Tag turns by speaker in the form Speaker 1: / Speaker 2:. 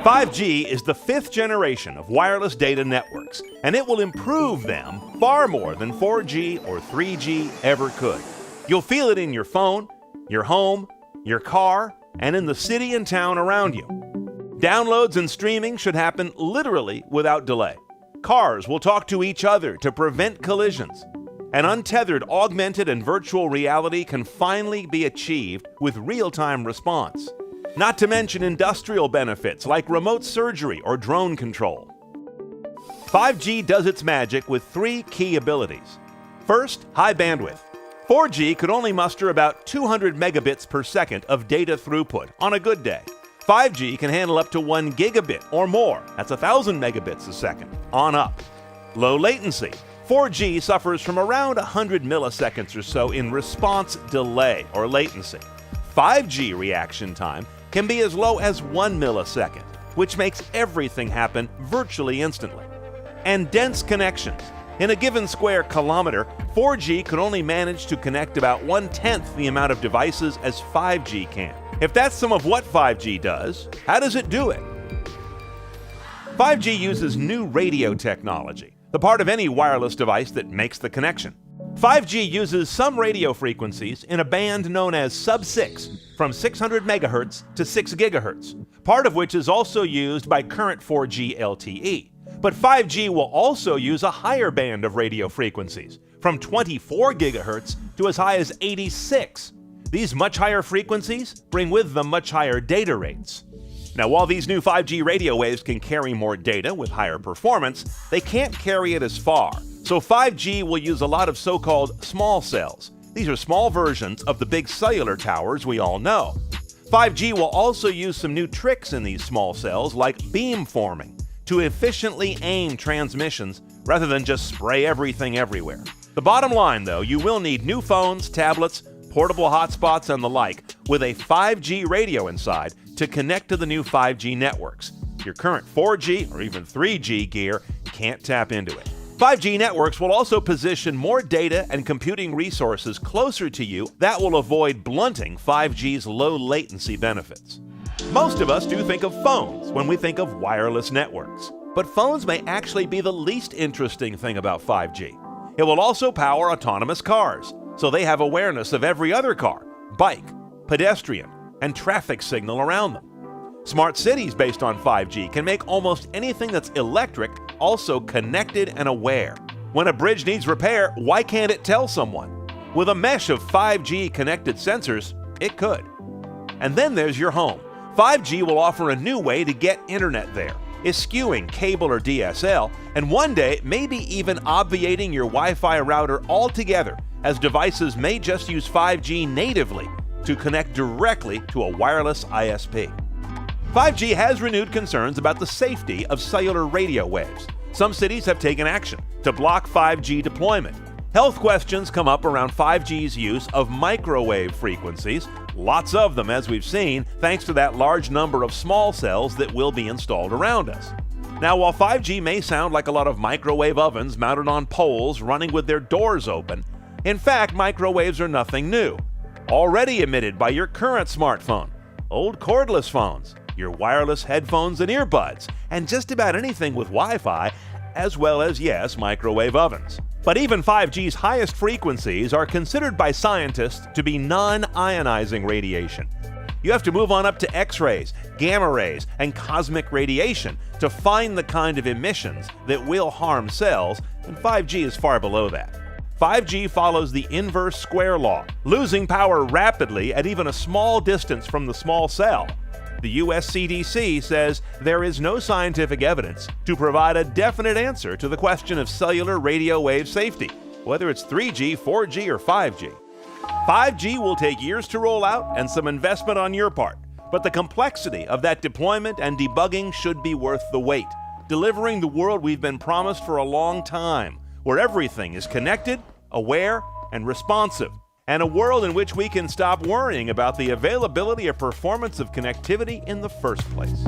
Speaker 1: 5G is the fifth generation of wireless data networks, and it will improve them far more than 4G or 3G ever could. You'll feel it in your phone, your home, your car, and in the city and town around you. Downloads and streaming should happen literally without delay. Cars will talk to each other to prevent collisions. And untethered augmented and virtual reality can finally be achieved with real-time response. Not to mention industrial benefits like remote surgery or drone control. 5G does its magic with three key abilities. First, high bandwidth. 4G could only muster about 200 megabits per second of data throughput on a good day. 5G can handle up to 1 gigabit or more, that's 1,000 megabits a second, on up. Low latency. 4G suffers from around 100 milliseconds or so in response delay or latency. 5G reaction time can be as low as 1 millisecond, which makes everything happen virtually instantly. And dense connections. In a given square kilometer, 4G could only manage to connect about 1/10 the amount of devices as 5G can. If that's some of what 5G does, how does it do it? 5G uses new radio technology, the part of any wireless device that makes the connection. 5G uses some radio frequencies in a band known as sub-6, from 600 megahertz to 6 gigahertz, part of which is also used by current 4G LTE. But 5G will also use a higher band of radio frequencies, from 24 gigahertz to as high as 86. These much higher frequencies bring with them much higher data rates. Now, while these new 5G radio waves can carry more data with higher performance, they can't carry it as far. So 5G will use a lot of so-called small cells. These are small versions of the big cellular towers we all know. 5G will also use some new tricks in these small cells, like beamforming, to efficiently aim transmissions rather than just spray everything everywhere. The bottom line, though, you will need new phones, tablets, portable hotspots, and the like, with a 5G radio inside to connect to the new 5G networks. Your current 4G or even 3G gear can't tap into it. 5G networks will also position more data and computing resources closer to you that will avoid blunting 5G's low latency benefits. Most of us do think of phones when we think of wireless networks, but phones may actually be the least interesting thing about 5G. It will also power autonomous cars, so they have awareness of every other car, bike, pedestrian, and traffic signal around them. Smart cities based on 5G can make almost anything that's electric also connected and aware. When a bridge needs repair, why can't it tell someone? With a mesh of 5G connected sensors, it could. And then there's your home. 5G will offer a new way to get internet there, eschewing cable or DSL, and one day maybe even obviating your Wi-Fi router altogether, as devices may just use 5G natively to connect directly to a wireless ISP. 5G has renewed concerns about the safety of cellular radio waves. Some cities have taken action to block 5G deployment. Health questions come up around 5G's use of microwave frequencies, lots of them as we've seen, thanks to that large number of small cells that will be installed around us. Now, while 5G may sound like a lot of microwave ovens mounted on poles running with their doors open, in fact, microwaves are nothing new. Already emitted by your current smartphone, old cordless phones, your wireless headphones and earbuds, and just about anything with Wi-Fi, as well as, yes, microwave ovens. But even 5G's highest frequencies are considered by scientists to be non-ionizing radiation. You have to move on up to X-rays, gamma rays, and cosmic radiation to find the kind of emissions that will harm cells, and 5G is far below that. 5G follows the inverse square law, losing power rapidly at even a small distance from the small cell. The US CDC says there is no scientific evidence to provide a definite answer to the question of cellular radio wave safety, whether it's 3G, 4G, or 5G. 5G will take years to roll out and some investment on your part, but the complexity of that deployment and debugging should be worth the wait, delivering the world we've been promised for a long time, where everything is connected, aware, and responsive, and a world in which we can stop worrying about the availability or performance of connectivity in the first place.